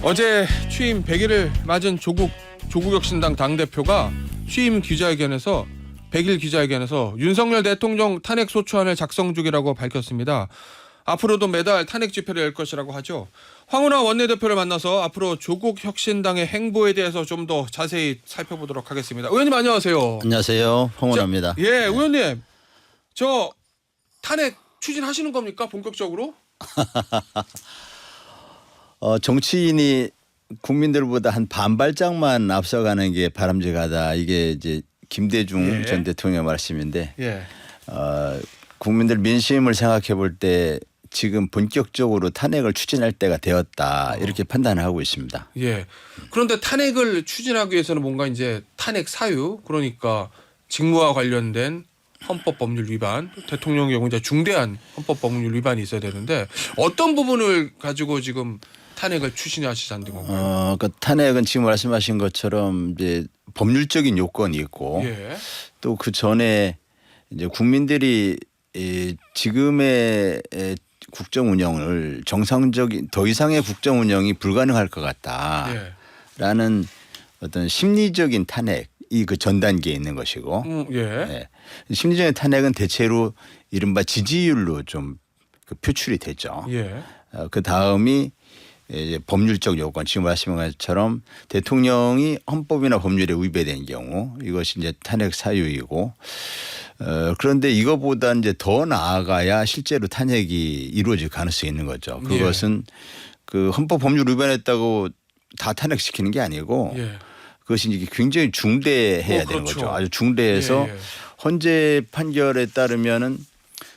어제 취임 100일을 맞은 조국혁신당 당대표가 취임 기자회견에서 100일 기자회견에서 윤석열 대통령 탄핵 소추안을 작성 중이라고 밝혔습니다. 앞으로도 매달 탄핵 집회를 열 것이라고 하죠. 황운하 원내대표를 만나서 앞으로 조국혁신당의 행보에 대해서 좀 더 자세히 살펴보도록 하겠습니다. 의원님 안녕하세요. 안녕하세요. 황운하입니다. 예, 의원님. 저 탄핵 추진하시는 겁니까? 본격적으로? 정치인이 국민들보다 한 반발짝만 앞서가는 게 바람직하다. 이게 이제 김대중 전 대통령 말씀인데 국민들 민심을 생각해 볼 때 지금 본격적으로 탄핵을 추진할 때가 되었다. 이렇게 판단하고 있습니다. 예. 그런데 탄핵을 추진하기 위해서는 뭔가 이제 탄핵 사유, 그러니까 직무와 관련된 헌법 법률 위반, 대통령의 경우 이제 중대한 헌법 법률 위반이 있어야 되는데 어떤 부분을 가지고 지금 탄핵을 추진하시자는 건가요? 그 탄핵은 지금 말씀하신 것처럼 이제 법률적인 요건이 있고 또 그 전에 이제 국민들이 지금의 국정 운영을 정상적인 더 이상의 국정 운영이 불가능할 것 같다라는 어떤 심리적인 탄핵이 그 전 단계에 있는 것이고 심리적인 탄핵은 대체로 이른바 지지율로 좀 그 표출이 되죠. 그 다음이 이제 법률적 요건 지금 말씀하신 것처럼 대통령이 헌법이나 법률에 위배된 경우 이것이 이제 탄핵 사유이고 그런데 이거보다 이제 더 나아가야 실제로 탄핵이 이루어질 가능성이 있는 거죠. 그것은 그 헌법 법률 위반했다고 다 탄핵시키는 게 아니고 그것이 이제 굉장히 중대해야 되는 거죠. 아주 중대해서 헌재 판결에 따르면은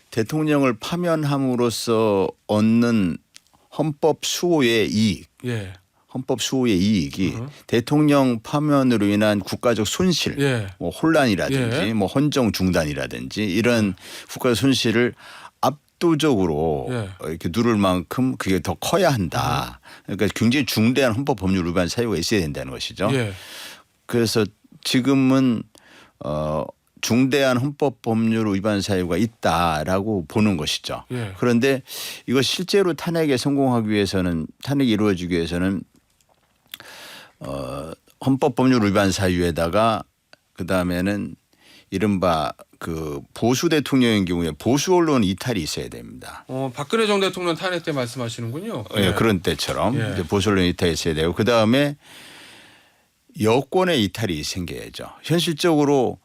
대통령을 파면함으로써 얻는 헌법 수호의 이익, 헌법 수호의 이익이 대통령 파면으로 인한 국가적 손실, 뭐 혼란이라든지 뭐 헌정 중단이라든지 이런 국가적 손실을 압도적으로 이렇게 누를 만큼 그게 더 커야 한다. 그러니까 굉장히 중대한 헌법 법률 위반 사유가 있어야 된다는 것이죠. 그래서 지금은 중대한 헌법 법률 위반 사유가 있다라고 보는 것이죠. 그런데 이거 실제로 탄핵에 성공하기 위해서는 탄핵이 이루어지기 위해서는 헌법 법률 위반 사유에다가 그다음에는 이른바 그 보수 대통령의 경우에 보수 언론 이탈이 있어야 됩니다. 박근혜 전 대통령 탄핵 때 말씀하시는군요. 그런 때처럼 이제 보수 언론 이탈이 있어야 되고 그다음에 여권의 이탈이 생겨야죠. 현실적으로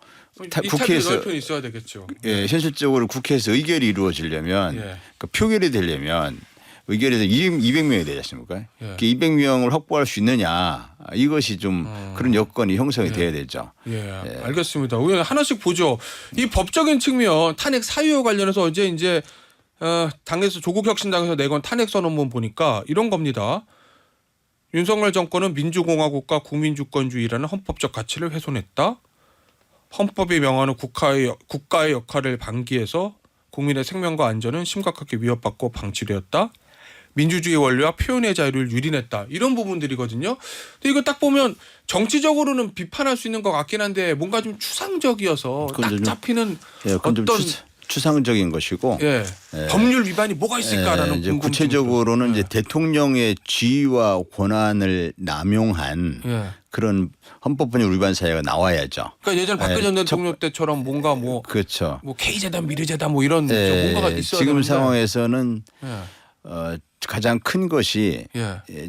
국회에서 있어야 되겠죠. 현실적으로 국회에서 의결이 이루어지려면 그러니까 표결이 되려면 의결에서 200명이 되지 않습니까? 200명을 확보할 수 있느냐 이것이 좀 그런 여건이 형성이 돼야 되죠. 알겠습니다. 우리 하나씩 보죠. 이 법적인 측면 탄핵 사유와 관련해서 어제 이제 당에서 조국혁신당에서 내건 탄핵 선언문 보니까 이런 겁니다. 윤석열 정권은 민주공화국과 국민주권주의라는 헌법적 가치를 훼손했다. 헌법이 명하는 국가의 역할을 방기해서 국민의 생명과 안전은 심각하게 위협받고 방치되었다. 민주주의 원리와 표현의 자유를 유린했다. 이런 부분들이거든요. 근데 이거 딱 보면 정치적으로는 비판할 수 있는 것 같긴 한데 뭔가 좀 추상적이어서 딱 잡히는 어떤 추상적인 것이고 법률 위반이 뭐가 있을까라는 이제 구체적으로는 이제 대통령의 지위와 권한을 남용한 그런 헌법법률 위반 사유가 나와야죠. 그러니까 예전 박근혜 전 대통령 때처럼 뭔가 뭐 K재단, 미르재단 뭐 이런 뭔가가 있어야 지금 되는데. 상황에서는 가장 큰 것이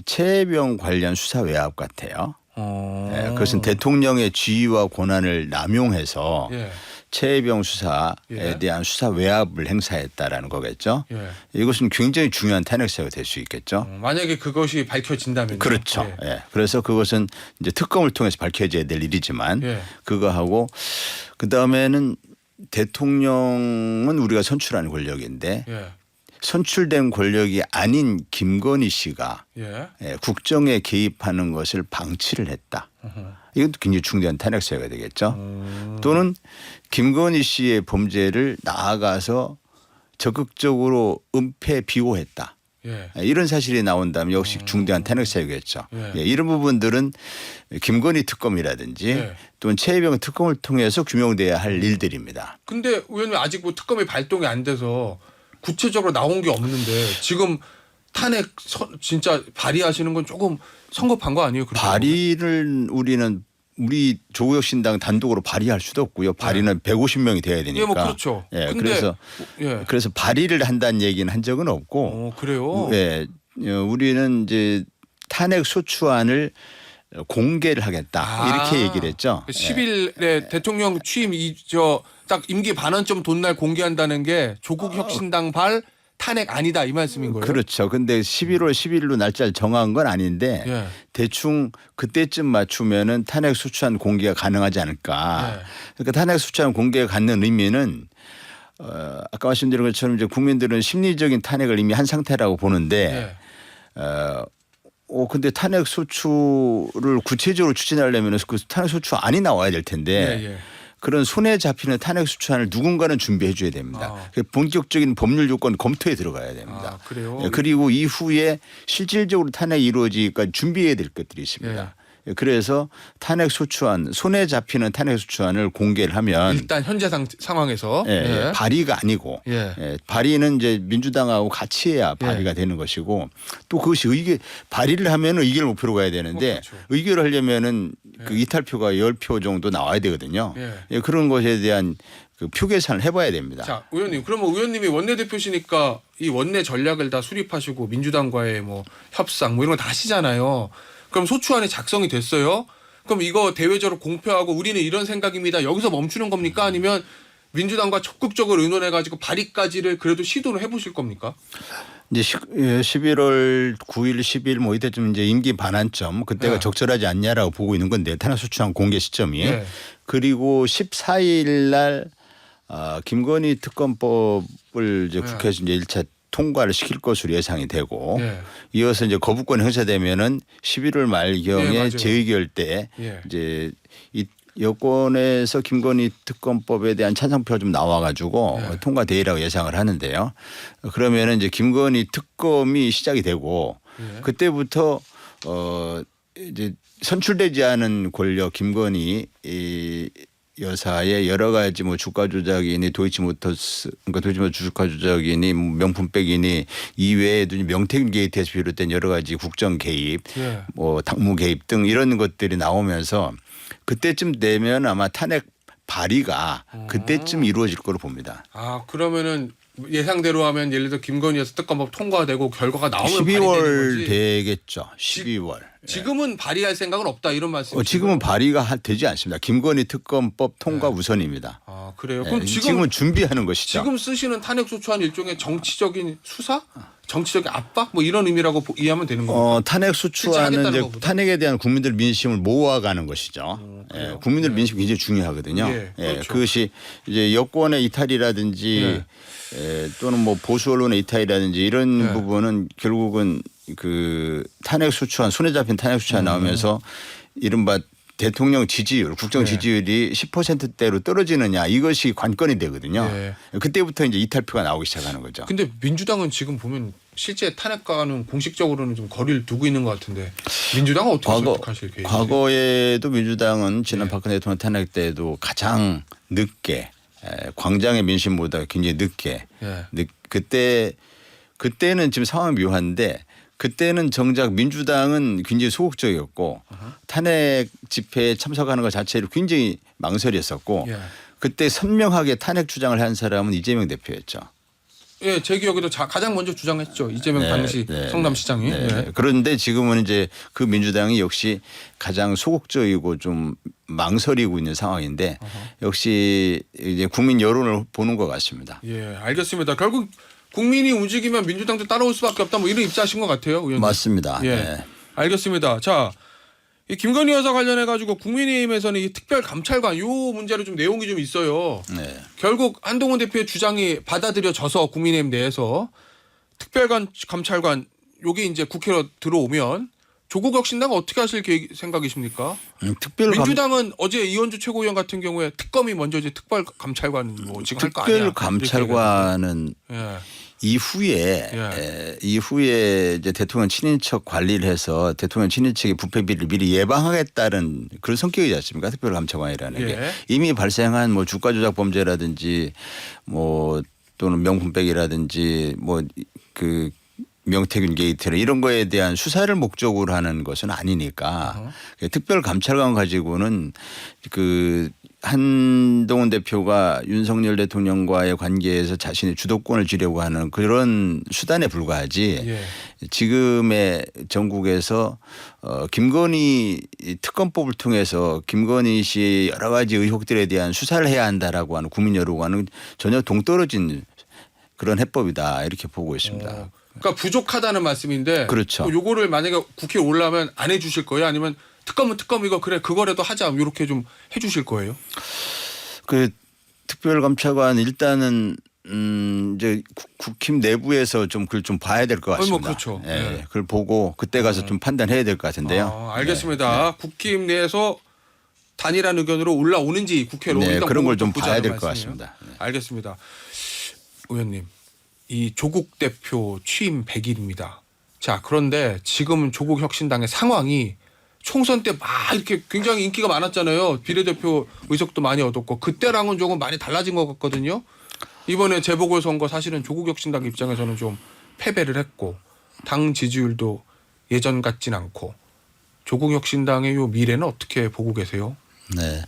최혜병 관련 수사 외압 같아요. 그것은 대통령의 지위와 권한을 남용해서 최혜병 수사에 대한 수사 외압을 행사했다라는 거겠죠. 이것은 굉장히 중요한 탄핵 사유가 될 수 있겠죠. 만약에 그것이 밝혀진다면 그렇죠. 그래서 그것은 이제 특검을 통해서 밝혀져야 될 일이지만 그거 하고 그 다음에는 대통령은 우리가 선출하는 권력인데 선출된 권력이 아닌 김건희 씨가 국정에 개입하는 것을 방치를 했다. 이것도 굉장히 중대한 탄핵 사유가 되겠죠. 또는 김건희 씨의 범죄를 나아가서 적극적으로 은폐 비호했다. 이런 사실이 나온다면 역시 중대한 탄핵 사유겠죠. 이런 부분들은 김건희 특검이라든지 또는 최혜병 특검을 통해서 규명돼야 할 일들입니다. 근데 의원님 아직 뭐 특검이 발동이 안 돼서 구체적으로 나온 게 없는데 지금 탄핵 진짜 발의하시는 건 조금 성급한 거 아니에요? 발의를 우리 조국혁신당 단독으로 발의할 수도 없고요. 발의는 150명이 돼야 되니까. 예, 뭐 그렇죠. 예, 근데, 그래서 발의를 한다는 얘기는 한 적은 없고. 그래요? 예, 우리는 이제 탄핵 소추안을 공개를 하겠다 이렇게 얘기를 했죠. 10일에 대통령 취임 딱 임기 반환점 돈날 공개한다는 게 조국 혁신당 발 탄핵 아니다 이 말씀인 거예요? 그렇죠. 근데 11월 10일로 날짜를 정한 건 아닌데 예. 대충 그때쯤 맞추면은 탄핵 소추안 공개가 가능하지 않을까. 그러니까 탄핵 소추안 공개가 갖는 의미는 아까 말씀드린 것처럼 이제 국민들은 심리적인 탄핵을 이미 한 상태라고 보는데 근데 탄핵 소추를 구체적으로 추진하려면 그 탄핵 소추안이 나와야 될 텐데 그런 손에 잡히는 탄핵 소추안을 누군가는 준비해 줘야 됩니다. 본격적인 법률 요건 검토에 들어가야 됩니다. 그래요? 그리고 이후에 실질적으로 탄핵이 이루어지기까지 준비해야 될 것들이 있습니다. 그래서 탄핵 소추안 손에 잡히는 탄핵 소추안을 공개를 하면 일단 현재 상황에서 발의가 아니고 발의는 이제 민주당하고 같이 해야 발의가 되는 것이고 또 그것이 발의를 하면 의결 목표로 가야 되는데 그렇죠. 의결을 하려면은 그 이탈표가 10표 정도 나와야 되거든요. 그런 것에 대한 그 표 계산을 해봐야 됩니다. 자, 의원님, 그러면 의원님이 원내대표시니까 이 원내 전략을 다 수립하시고 민주당과의 뭐 협상 뭐 이런 거 다 하시잖아요. 그럼 소추안이 작성이 됐어요. 그럼 이거 대외적으로 공표하고 우리는 이런 생각입니다. 여기서 멈추는 겁니까? 아니면 민주당과 적극적으로 의논해가지고 발의까지를 그래도 시도를 해보실 겁니까? 이제 11월 9일, 10일 뭐 이때쯤 이제 임기 반환점 그때가 적절하지 않냐라고 보고 있는 건데 탄핵 소추안 공개 시점이 그리고 14일 날 김건희 특검법을 이제 국회에서 이제 1차 통과를 시킬 것으로 예상이 되고 이어서 이제 거부권 행사되면은 11월 말경에 재의결 때 이제 이 여권에서 김건희 특검법에 대한 찬성표가 좀 나와가지고 통과되리라고 예상을 하는데요. 그러면은 이제 김건희 특검이 시작이 되고 그때부터 이제 선출되지 않은 권력 김건희 여사의 여러 가지 뭐 주가 조작이니 도이치모터스 그러니까 도이치모터 주가 조작이니 명품백이니 이외에도 명태균 게이트에서 비롯된 여러 가지 국정 개입, 뭐 당무 개입 등 이런 것들이 나오면서 그때쯤 되면 아마 탄핵 발의가 그때쯤 이루어질 거로 봅니다. 그러면은 예상대로 하면 예를 들어 김건희 여사 특검법 통과되고 결과가 나오면 12월 되겠죠. 12월. 지금은 발의할 생각은 없다 이런 말씀이시죠? 지금은 발의가 되지 않습니다. 김건희 특검법 통과 우선입니다. 그래요? 그럼 지금은 준비하는 것이죠. 지금 쓰시는 탄핵 소추안 일종의 정치적인 수사? 정치적인 압박? 뭐 이런 의미라고 이해하면 되는 겁니까? 탄핵 소추안은 이제 탄핵에 대한 국민들 민심을 모아가는 것이죠. 국민들 민심 굉장히 중요하거든요. 그렇죠. 그것이 이제 여권의 이탈이라든지 또는 뭐 보수 언론의 이탈이라든지 이런 부분은 결국은 그 탄핵 소추안 손에 잡힌 탄핵 소추안 나오면서 이른바 대통령 지지율, 국정 지지율이 10%대로 떨어지느냐 이것이 관건이 되거든요. 그때부터 이제 이탈표가 나오기 시작하는 거죠. 근데 민주당은 지금 보면 실제 탄핵과는 공식적으로는 좀 거리를 두고 있는 것 같은데 민주당은 어떻게 설득하실 계획이세요? 과거에도 민주당은 지난 박근혜 대통령 탄핵 때도 가장 늦게 광장의 민심보다 굉장히 늦게 그때는 지금 상황이 묘한데 그때는 정작 민주당은 굉장히 소극적이었고 탄핵 집회에 참석하는 것 자체를 굉장히 망설였었고 그때 선명하게 탄핵 주장을 한 사람은 이재명 대표였죠. 제 기억에도 가장 먼저 주장했죠. 이재명 당시 성남시장이. 그런데 지금은 이제 그 민주당이 역시 가장 소극적이고 좀 망설이고 있는 상황인데 역시 이제 국민 여론을 보는 것 같습니다. 알겠습니다. 결국 국민이 움직이면 민주당도 따라올 수밖에 없다 뭐 이런 입장하신 것 같아요. 의원님. 맞습니다. 알겠습니다. 자, 이 김건희 여사 관련해 가지고 국민의힘에서는 이 특별감찰관 요 문제로 좀 내용이 좀 있어요. 결국 한동훈 대표의 주장이 받아들여져서 국민의힘 내에서 특별감찰관 요게 이제 국회로 들어오면 조국 혁신당은 어떻게 하실 생각이십니까? 민주당은 어제 이현주 최고위원 같은 경우에 특검이 먼저 이제 특별감찰관 뭐 지금 할 거 아니야? 특별감찰관은 이후에 이제 대통령 친인척 관리를 해서 대통령 친인척의 부패 비리를 미리 예방하겠다는 그런 성격이지 않습니까? 특별감찰관이라는 게 이미 발생한 뭐 주가 조작 범죄라든지 뭐 또는 명품백이라든지 뭐 그 명태균 게이트나 이런 거에 대한 수사를 목적으로 하는 것은 아니니까 특별감찰관 가지고는 그 한동훈 대표가 윤석열 대통령과의 관계에서 자신의 주도권을 쥐려고 하는 그런 수단에 불과하지 예. 지금의 전국에서 김건희 특검법을 통해서 김건희 씨의 여러 가지 의혹들에 대한 수사를 해야 한다라고 하는 국민 여론과는 전혀 동떨어진 그런 해법이다 이렇게 보고 있습니다. 그러니까 부족하다는 말씀인데 그렇죠. 요거를 만약에 국회에 올라오면 안 해주실 거예요? 아니면 특검은 특검이고 그래 그거라도 하자 이렇게 좀 해주실 거예요? 그 특별감찰관 일단은 이제 국힘 내부에서 좀 그걸 좀 봐야 될 것 같습니다. 뭐 그렇죠. 예, 네. 그걸 보고 그때 가서 좀 판단해야 될 것 같은데요. 알겠습니다. 네. 국힘 내에서 단일한 의견으로 올라오는지 국회로 네, 일단 그런 걸 좀 보자는 봐야 될 것 말씀이에요. 같습니다. 네. 알겠습니다. 의원님, 이 조국 대표 취임 100일입니다. 자, 그런데 지금 조국 혁신당의 상황이 총선 때 막 이렇게 굉장히 인기가 많았잖아요. 비례대표 의석도 많이 얻었고 그때랑은 조금 많이 달라진 것 같거든요. 이번에 재보궐선거 사실은 조국 혁신당 입장에서는 좀 패배를 했고 당 지지율도 예전 같진 않고 조국 혁신당의 요 미래는 어떻게 보고 계세요? 네.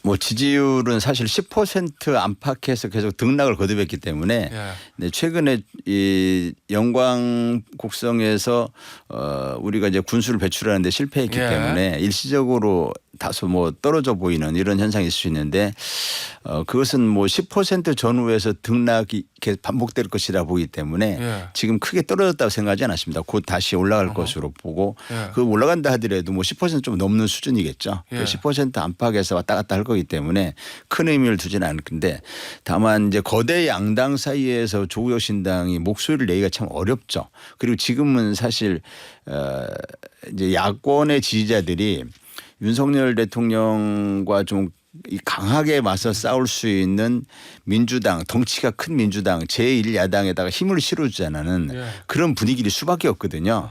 뭐 지지율은 사실 10% 안팎에서 계속 등락을 거듭했기 때문에 예. 네, 최근에 이 영광 곡성에서 우리가 이제 군수를 배출하는데 실패했기 예. 때문에 일시적으로 다소 뭐 떨어져 보이는 이런 현상이 있을 수 있는데 그것은 뭐 10% 전후에서 등락이 계속 반복될 것이라 보기 때문에 예. 지금 크게 떨어졌다고 생각하지 않았습니다. 곧 다시 올라갈 것으로 보고 예. 그 올라간다 하더라도 뭐 10%좀 넘는 수준이겠죠. 예. 10% 안팎에서 왔다 갔다 할 거기 때문에 큰 의미를 두지는 않을 건데 다만 이제 거대 양당 사이에서 조국 혁신당이 목소리를 내기가 참 어렵죠. 그리고 지금은 사실 이제 야권의 지지자들이 윤석열 대통령과 좀 강하게 맞서 싸울 수 있는 민주당, 덩치가 큰 민주당 제1야당에다가 힘을 실어주자는 예. 그런 분위기일 수밖에 없거든요.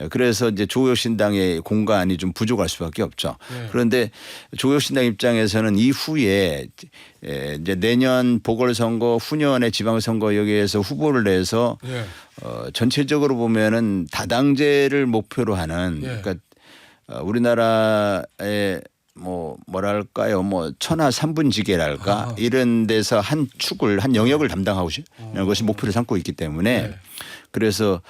그래서 이제 조혁신당의 공간이 좀 부족할 수밖에 없죠. 예. 그런데 조혁신당 입장에서는 이후에 이제 내년 보궐선거 후년에 지방선거 여기에서 후보를 내서 예. 전체적으로 보면은 다당제를 목표로 하는 예. 그러니까 우리나라의 뭐랄까요 천하 삼분지계랄까 이런 데서 한 축을 한 영역을 담당하고 싶은 것이 목표를 삼고 있기 때문에 네. 그래서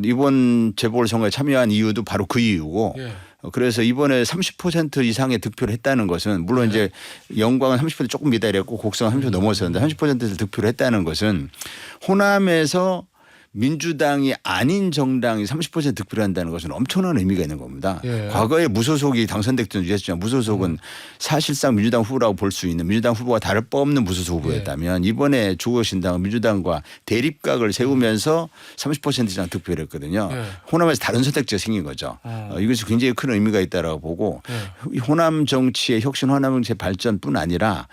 이번 재보궐선거에 참여한 이유도 바로 그 이유고 예. 그래서 이번에 30% 이상의 득표를 했다는 것은 물론 이제 영광은 30% 조금 미달했고 곡성은 30% 넘어섰는데 30%를 득표를 했다는 것은 호남에서 민주당이 아닌 정당이 30% 득표를 한다는 것은 엄청난 의미가 있는 겁니다. 예. 과거에 무소속이 당선됐던 적이 있었지만 무소속은 사실상 민주당 후보라고 볼 수 있는 민주당 후보가 다를 바 없는 무소속 후보였다면 이번에 조국혁신당은 민주당과 대립각을 세우면서 30% 이상 득표를 했거든요. 예. 호남에서 다른 선택지가 생긴 거죠. 이것이 굉장히 큰 의미가 있다라고 보고 이 호남 정치의 혁신 호남 정치의 발전뿐 아니라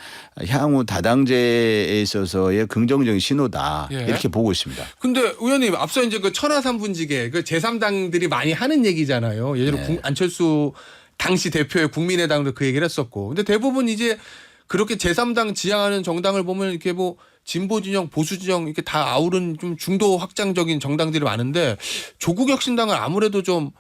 향후 다당제에 있어서의 긍정적인 신호다 예. 이렇게 보고 있습니다. 근데 의원님 앞서 이제 그 천하삼분지계 그 제3당들이 많이 하는 얘기잖아요. 예전에 네. 안철수 당시 대표의 국민의당도 그 얘기를 했었고. 근데 대부분 이제 그렇게 제3당 지향하는 정당을 보면 이렇게 뭐 진보 진영, 보수 진영 이렇게 다 아우른 좀 중도 확장적인 정당들이 많은데 조국 혁신당은 아무래도 좀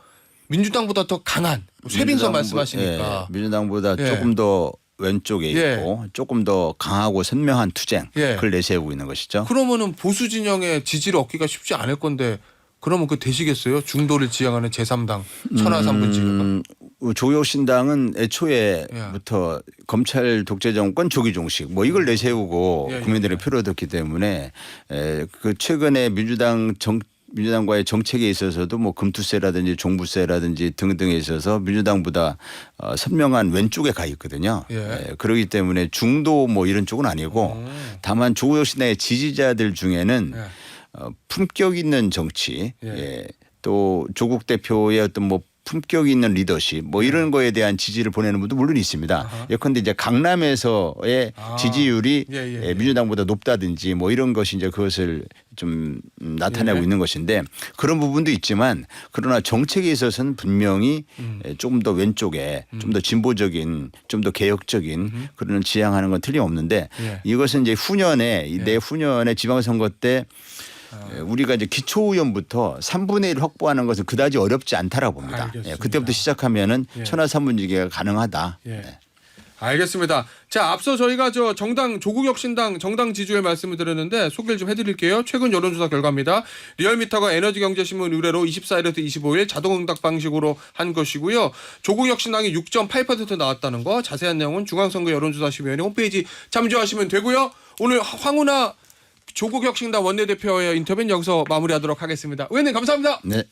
민주당보다 더 강한 쇠빈선 말씀하시니까 민주당보다 예. 조금 더 왼쪽에 예. 있고 조금 더 강하고 선명한 투쟁 예. 그걸 내세우고 있는 것이죠. 그러면은 보수 진영의 지지를 얻기가 쉽지 않을 건데 그러면 그 되시겠어요? 중도를 지향하는 제3당 천하삼분지계가. 조국혁신당은 애초에부터 검찰 독재 정권 조기 종식 뭐 이걸 내세우고 국민들의 표를 얻었기 때문에 그 최근에 민주당과의 정책에 있어서도 뭐 금투세라든지 종부세라든지 등등에 있어서 민주당보다 선명한 왼쪽에 가 있거든요. 그렇기 때문에 중도 뭐 이런 쪽은 아니고 다만 조국혁신당의 지지자들 중에는 품격 있는 정치 또 조국 대표의 어떤 뭐 품격 있는 리더십 뭐 이런 거에 대한 지지를 보내는 분도 물론 있습니다. 예컨대 이제 강남에서의 지지율이 민주당보다 높다든지 뭐 이런 것이 이제 그것을 좀 나타내고 있는 것인데 그런 부분도 있지만 그러나 정책에 있어서는 분명히 조금 더 왼쪽에 좀 더 진보적인 좀 더 개혁적인 그런 지향하는 건 틀림없는데 이것은 이제 후년에 내후년에 지방선거 때 우리가 이제 기초의원부터 3분의 1 확보하는 것은 그다지 어렵지 않다라고 봅니다. 알겠습니다. 그때부터 시작하면은 예. 천하삼분지계가 가능하다. 예. 네. 알겠습니다. 자, 앞서 저희가 저 정당 조국혁신당 정당 지지율 말씀을 드렸는데 소개를 좀 해드릴게요. 최근 여론조사 결과입니다. 리얼미터가 에너지경제신문 의뢰로 24일에서 25일 자동응답 방식으로 한 것이고요. 조국혁신당이 6.8% 나왔다는 거. 자세한 내용은 중앙선거 여론조사심의위원회 홈페이지 참조하시면 되고요. 오늘 황운하 조국혁신당 원내대표의 인터뷰는 여기서 마무리하도록 하겠습니다. 의원님 감사합니다. 네.